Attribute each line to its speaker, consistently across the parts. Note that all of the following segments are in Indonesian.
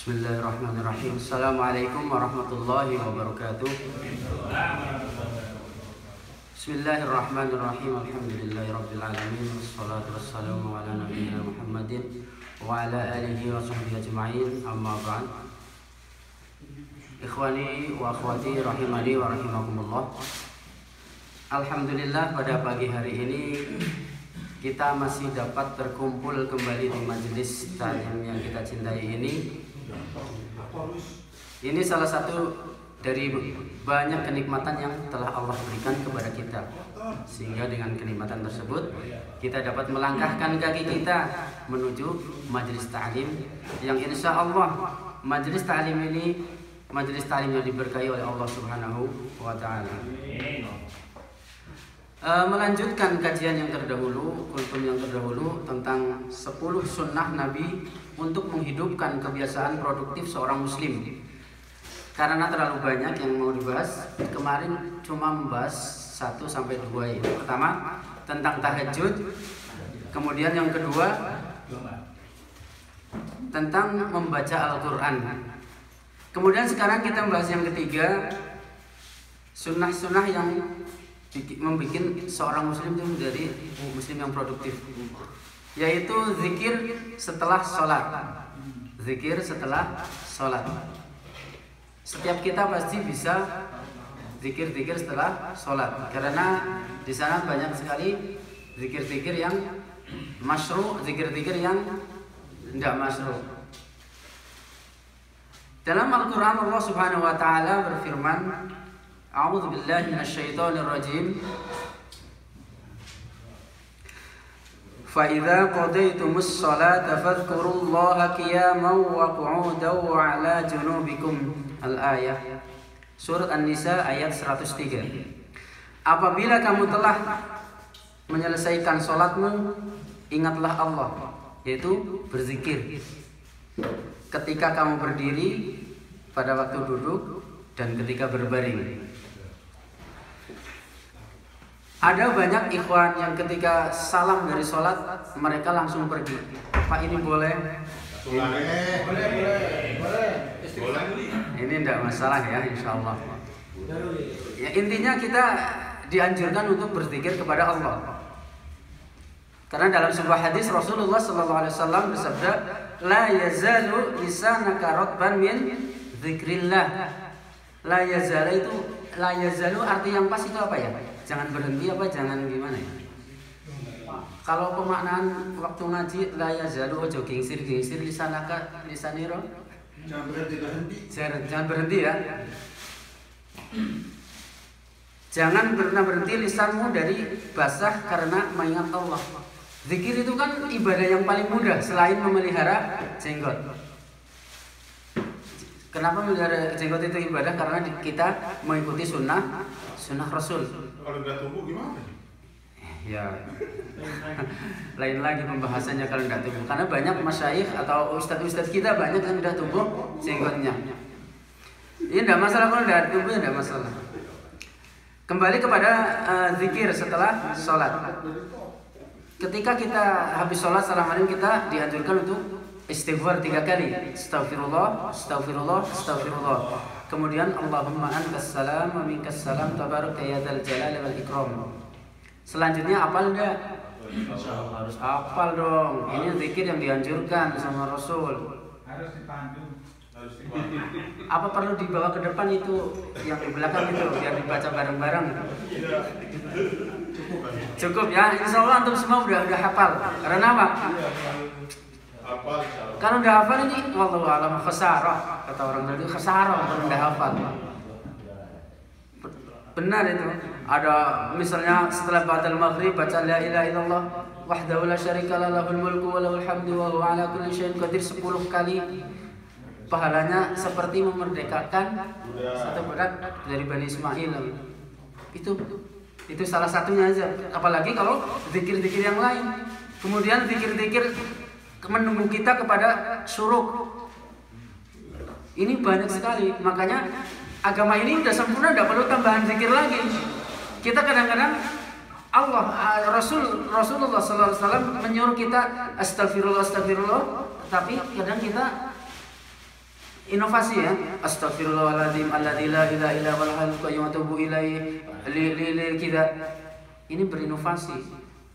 Speaker 1: Bismillahirrahmanirrahim. Assalamualaikum warahmatullahi wabarakatuh. Bismillahirrahmanirrahim. Alhamdulillahirabbil alamin. Wassalatu wassalamu ala nabiyyina Muhammadin wa ala alihi wa sahbihi ajma'in. Amma ba'd. Ikhwani wa akhwati rahimani wa rahimakumullah. Alhamdulillah, pada pagi hari ini kita masih dapat berkumpul kembali di majelis taklim yang kita cintai ini. Ini salah satu dari banyak kenikmatan yang telah Allah berikan kepada kita, sehingga dengan kenikmatan tersebut kita dapat melangkahkan kaki kita menuju majelis taklim yang insya Allah majelis taklim ini majelis taklim yang diberkahi oleh Allah Subhanahu wa Ta'ala. Melanjutkan kajian yang terdahulu, kultum yang terdahulu tentang 10 sunnah Nabi untuk menghidupkan kebiasaan produktif seorang muslim. Karena terlalu banyak yang mau dibahas, kemarin cuma membahas 1-2 ini. Pertama tentang tahajud, kemudian yang kedua tentang membaca Al-Quran. Kemudian sekarang kita membahas yang ketiga, sunnah-sunnah yang membuat seorang muslim itu menjadi muslim yang produktif, yaitu zikir setelah sholat. Zikir setelah sholat. Setiap kita pasti bisa zikir-zikir setelah sholat, karena di sana banyak sekali zikir-zikir yang masyru', zikir-zikir yang tidak masyru'. Dalam Al-Quran Allah Subhanahu wa Ta'ala berfirman, A'udzu billahi minasyaitonir rajim. Fa idza qadaytumus shalata fadhkurullaha qiyaman wa qu'udan wa 'ala junubikum. Al-ayah. Surat An-Nisa ayat 103. Apabila kamu telah menyelesaikan salatmu, ingatlah Allah, yaitu berzikir ketika kamu berdiri, pada waktu duduk, dan ketika berbaring. Ada banyak ikhwan yang ketika salam dari sholat mereka langsung pergi. Pak, ini boleh? Boleh. Ini tidak masalah ya, insya Allah. Ya, intinya kita dianjurkan untuk berzikir kepada Allah. Karena dalam sebuah hadis Rasulullah SAW bersabda, La yazalu lisanaka ratban min dzikrillah. La yazalu arti yang pas itu apa ya? Jangan berhenti apa jangan gimana ya? Kalau pemaknaan waktu ngaji la yazalu ojo gingsir lisanaka lisaniro. Jangan berhenti ya. Jangan pernah berhenti lisanmu dari basah karena mengingat Allah. Zikir itu kan ibadah yang paling mudah selain memelihara jenggot. Kenapa memelihara jenggot itu ibadah? Karena kita mengikuti sunnah Rasul.
Speaker 2: Kalau nggak tumbuh gimana?
Speaker 1: Ya, lain lagi pembahasannya kalau nggak tumbuh. Karena banyak masyayikh atau ustadz kita banyak yang tidak tumbuh jenggotnya. Ini tidak masalah kalau nggak tumbuh, tidak masalah. Kembali kepada zikir setelah sholat. Ketika kita habis sholat salam alim, kita dianjurkan untuk istighfar 3 kali. Astaghfirullah. Kemudian Allahumma antas salam wa minkas salam tabaraka ya dzal jalali wal ikram. Selanjutnya hafal enggak? Harus hafal dong. Ini zikir yang dianjurkan sama Rasul.
Speaker 2: Harus dipandu.
Speaker 1: Apa perlu dibawa ke depan itu? Yang di belakang itu biar dibaca bareng-bareng. Cukup ya. Insyaallah antum semua udah hafal. Karena apa? Kalau udah hafal ini wallahu alam khasarah, kata orang tadi, khasarah kalau udah hafal. Benar itu. Ada misalnya setelah ba'dal maghrib baca la ilaha illallah wahdahu la syarika lahul mulku wa lahul hamdu wa huwa ala kulli syai'in qadir 10 kali. Pahalanya seperti memerdekakan satu budak dari Bani Ismail. Itu salah satunya aja. Apalagi kalau zikir-zikir yang lain. Kemudian zikir-zikir menunggu kita kepada syuruk. Ini banyak sekali. Makanya agama ini udah sempurna, tidak perlu tambahan zikir lagi. Kita kadang-kadang Rasulullah SAW menyuruh kita astagfirullah, tapi kadang kita inovasi ya. Astagfirullahaladzim alladzi la ilaha illa huwal hayyul qayyum wa atubu ilaihi kita. Ini berinovasi.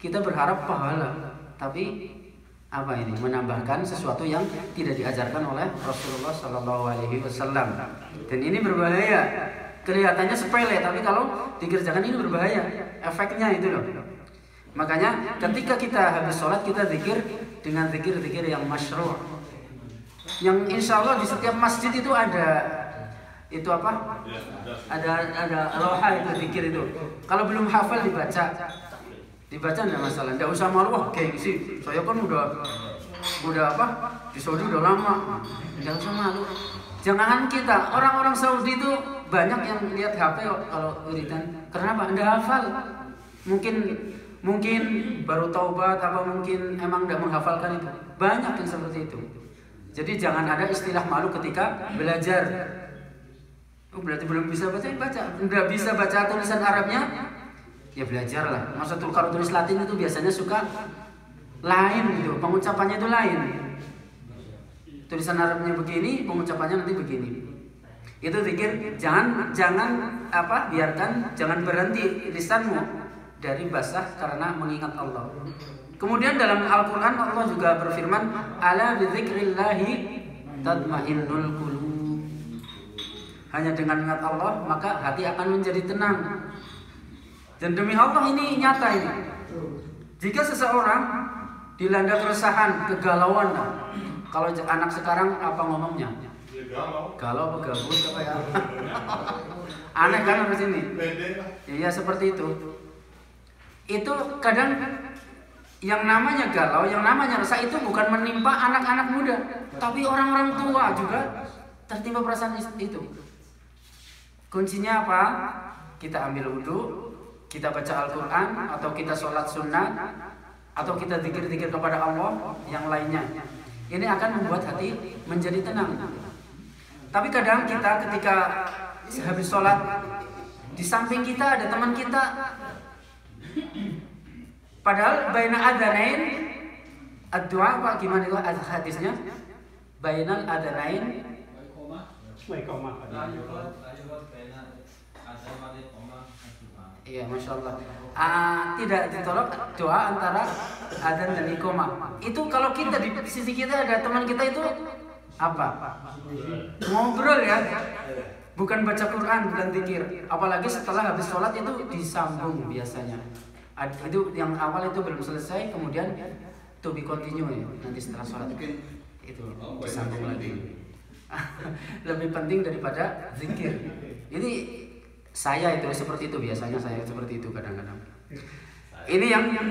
Speaker 1: Kita berharap pahala, tapi apa ini? Menambahkan sesuatu yang tidak diajarkan oleh Rasulullah Sallallahu Alaihi Wasallam. Dan ini berbahaya. Kelihatannya sepele, tapi kalau dikerjakan ini berbahaya. Efeknya itu loh. Makanya ketika kita habis sholat kita zikir dengan zikir-zikir yang masyru'. Yang insya Allah di setiap masjid itu ada itu apa? Ada loha itu zikir itu. Kalau belum hafal dibaca enggak masalah. Enggak usah malu, wah gengsi. Saya kan udah apa? Di Saudi udah lama. Enggak usah malu. Jangan kita, orang-orang Saudi itu banyak yang lihat HP kalau wiridan. Kenapa? Enggak hafal. Mungkin baru taubat apa mungkin emang enggak menghafalkan itu. Banyak yang seperti itu. Jadi jangan ada istilah malu ketika belajar. Oh, berarti belum bisa baca. Enggak bisa baca tulisan Arabnya, ya belajarlah. Maksudul kalau tulis Latin itu biasanya suka lain gitu, pengucapannya itu lain. Tulisan Arabnya begini, pengucapannya nanti begini. Itu zikir, jangan jangan berhenti lisanmu dari basah karena mengingat Allah. Kemudian dalam Al-Quran Allah juga berfirman, ala bidzikrillahi tatma'innul qulub. Hanya dengan ingat Allah maka hati akan menjadi tenang. Dan demi Allah ini nyata ini. Jika seseorang dilanda keresahan, kegalauan, kalau anak sekarang apa ngomongnya? Galau, begabut apa ya? Aneh kan harus ini? Iya seperti itu. Itu kadang yang namanya galau, yang namanya resah itu bukan menimpa anak-anak muda, tapi orang-orang tua juga tertimpa perasaan itu. Kuncinya apa? Kita ambil wudhu, kita baca Al-Quran, atau kita sholat sunnah, atau kita zikir-zikir kepada Allah, yang lainnya. Ini akan membuat hati menjadi tenang. Tapi kadang kita ketika habis sholat, di samping kita ada teman kita, padahal baina adzanain ad-du'a apa gimana itu hadisnya? Bainal adzanain iya, Masya Allah. Tidak ditolak doa antara adzan dan iqamah. Itu kalau kita di sisi kita ada teman kita itu apa? Ngobrol ya. Bukan baca Quran, bukan zikir. Apalagi setelah habis sholat itu disambung biasanya. Itu yang awal itu belum selesai, kemudian to be continue ya. Nanti setelah sholat itu disambung lagi. Lebih penting daripada zikir. Ini saya itu seperti itu biasanya, saya seperti itu kadang-kadang. Ini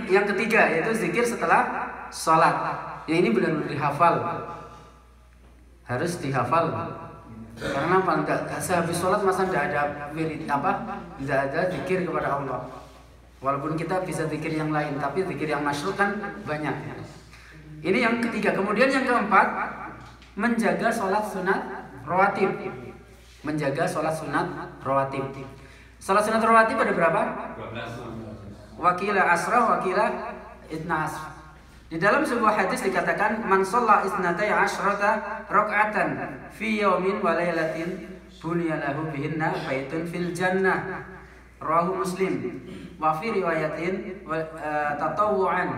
Speaker 1: yang ketiga yaitu zikir setelah sholat. Ya ini benar-benar dihafal. Harus dihafal. Karena apa? Sehabis sholat masa tidak ada wirid tidak ada zikir kepada Allah. Walaupun kita bisa zikir yang lain, tapi zikir yang masyhur kan banyak. Ini yang ketiga. Kemudian yang keempat, menjaga sholat sunat rawatib. Menjaga sholat sunat rawatib. Sholat sunat rawatib ada berapa? 12. Wakila asra, wakila itna asra. Di dalam sebuah hadis dikatakan, man shalla isnatai asyrata raka'atan fi yaumin wa lailatin bunya lahu bihinna baitun fil jannah. Rawahu Muslim. Wa fi riwayatin tatawwu'an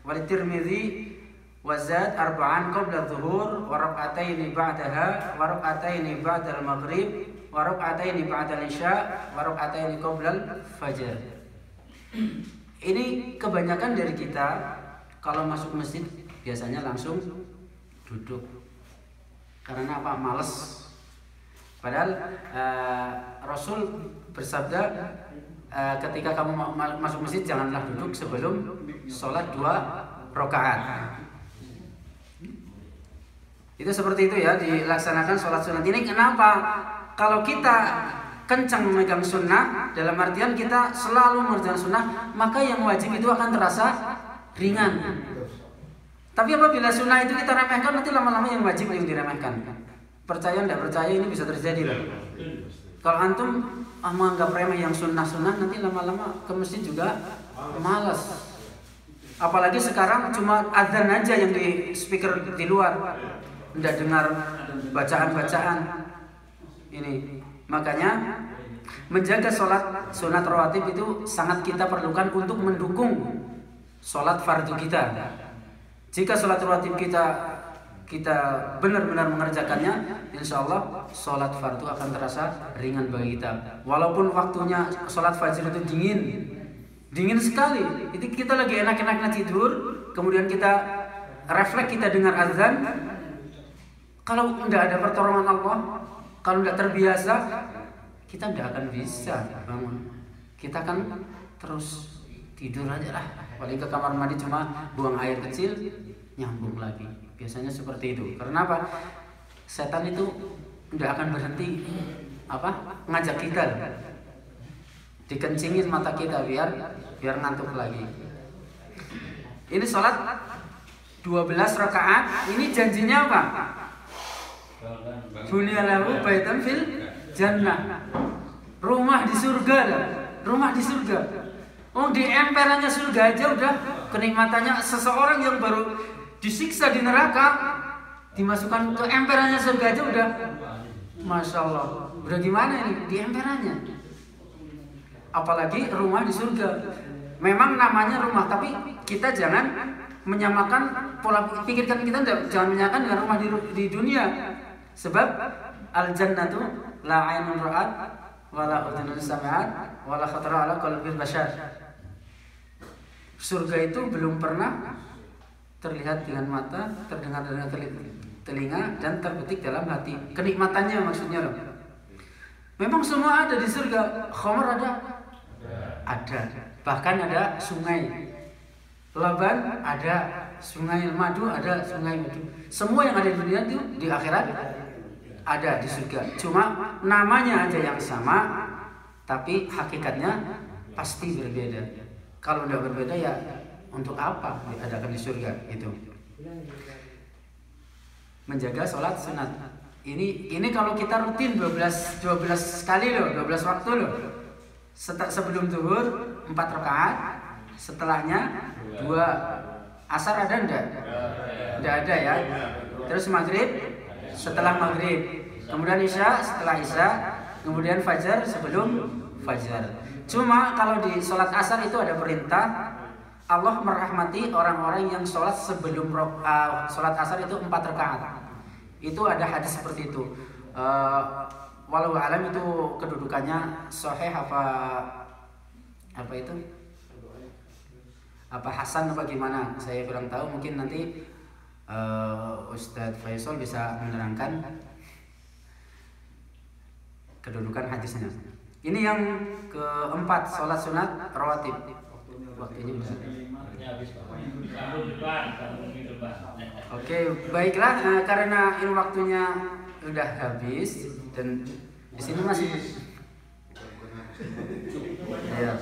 Speaker 1: wa Tirmidzi wa zad arba'an qabla adh-dhuhur wa rak'ataini ba'daha wa rak'ataini ba'da al-maghrib wa rak'ataini ba'da al-isya wa rak'ataini qabla al-fajr. Ini kebanyakan dari kita kalau masuk masjid biasanya langsung duduk. Karena apa? Males. Padahal Rasul bersabda, ketika kamu masuk masjid janganlah duduk sebelum sholat 2 rakaat. Itu seperti itu ya, dilaksanakan sholat sunat. Ini kenapa? Kalau kita kencang memegang sunnah, dalam artian kita selalu mengerjakan sunnah, maka yang wajib itu akan terasa ringan. Tapi apabila sunnah itu kita remehkan, nanti lama-lama yang wajib yang diremehkan. Percaya tidak percaya ini bisa terjadi loh. Kalau antum menganggap remeh yang sunnah-sunnah, nanti lama-lama ke masjid juga malas. Apalagi sekarang cuma adzan aja yang di speaker di luar. tidak dengar bacaan-bacaan ini. Makanya menjaga sholat sunat rawatib itu sangat kita perlukan untuk mendukung sholat fardu kita. Jika sholat rawatib kita benar-benar mengerjakannya, insya Allah sholat fardu akan terasa ringan bagi kita. Walaupun waktunya sholat fajr itu dingin sekali, itu kita lagi enak-enaknya tidur, kemudian kita refleks kita dengar azan. Kalau tidak ada pertolongan Allah, kalau tidak terbiasa, kita tidak akan bisa bangun. Kita akan terus tidur aja lah. Paling ke kamar mandi cuma buang air kecil, nyambung lagi. Biasanya seperti itu. Karena apa? Setan itu tidak akan berhenti ngajak kita, dikencingin mata kita biar ngantuk lagi. Ini sholat 12 rakaat. Ini janjinya apa? Bunyalahu baitan fil jannah. Rumah di surga lah. Rumah di surga. Oh, di emperannya surga aja udah kenikmatannya. Seseorang yang baru disiksa di neraka dimasukkan ke emperannya surga aja udah, masya Allah. Udah gimana ini di emperannya? Apalagi rumah di surga. Memang namanya rumah, tapi kita jangan menyamakan pola pikir kita jangan menyamakan dengan rumah di dunia. Sebab al-jannatu la 'ainun ra'at wala udhunun sami'at wala khatara 'ala qalbi bashar. Surga itu belum pernah terlihat dengan mata, terdengar dengan telinga, dan terbetik dalam hati. Kenikmatannya maksudnya loh. Memang semua ada di surga. Khamar ada. Bahkan ada sungai. Laban ada, sungai madu ada, sungai madu. Semua yang ada di dunia itu di akhirat ada di surga. Cuma namanya aja yang sama, tapi hakikatnya pasti berbeda. Kalau tidak berbeda ya untuk apa diadakan di surga itu? Menjaga sholat sunat. Ini kalau kita rutin 12 kali loh, 12 waktu loh. Sebelum zuhur 4 rakaat, setelahnya 2. Asar ada enggak? Enggak ada ya. Terus maghrib setelah maghrib, kemudian isya setelah isya, kemudian fajar sebelum fajar. Cuma kalau di sholat asar itu ada perintah, Allah merahmati orang-orang yang sholat sebelum sholat asar itu 4 rakaat. Itu ada hadis seperti itu. Walau alam itu kedudukannya sahih apa itu? Apa hasan apa gimana? Saya kurang tahu. Mungkin nanti Ustadz Faisal bisa menerangkan kedudukan hadisnya. Ini yang keempat, sholat sunat rawatib. Waktunya udah. Oke, baiklah, karena ini waktunya udah habis dan di sini masih ya,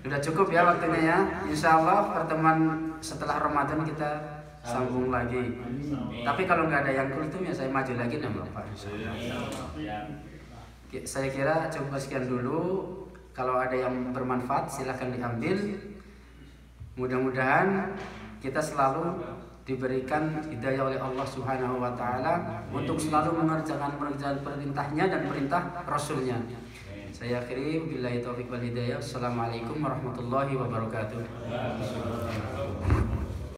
Speaker 1: udah cukup ya waktunya ya. Insya Allah pertemuan setelah Ramadan kita sambung lagi. Tapi kalau nggak ada yang kultum ya saya maju lagi nih Bapak. Saya kira cukup sekian dulu. Kalau ada yang bermanfaat silahkan diambil. Mudah-mudahan kita selalu diberikan hidayah oleh Allah Subhanahu wa taala untuk selalu mengerjakan perintahnya dan perintah Rasulnya. Saya akhiri billahi taufiq wal hidayah. Assalamualaikum warahmatullahi wabarakatuh.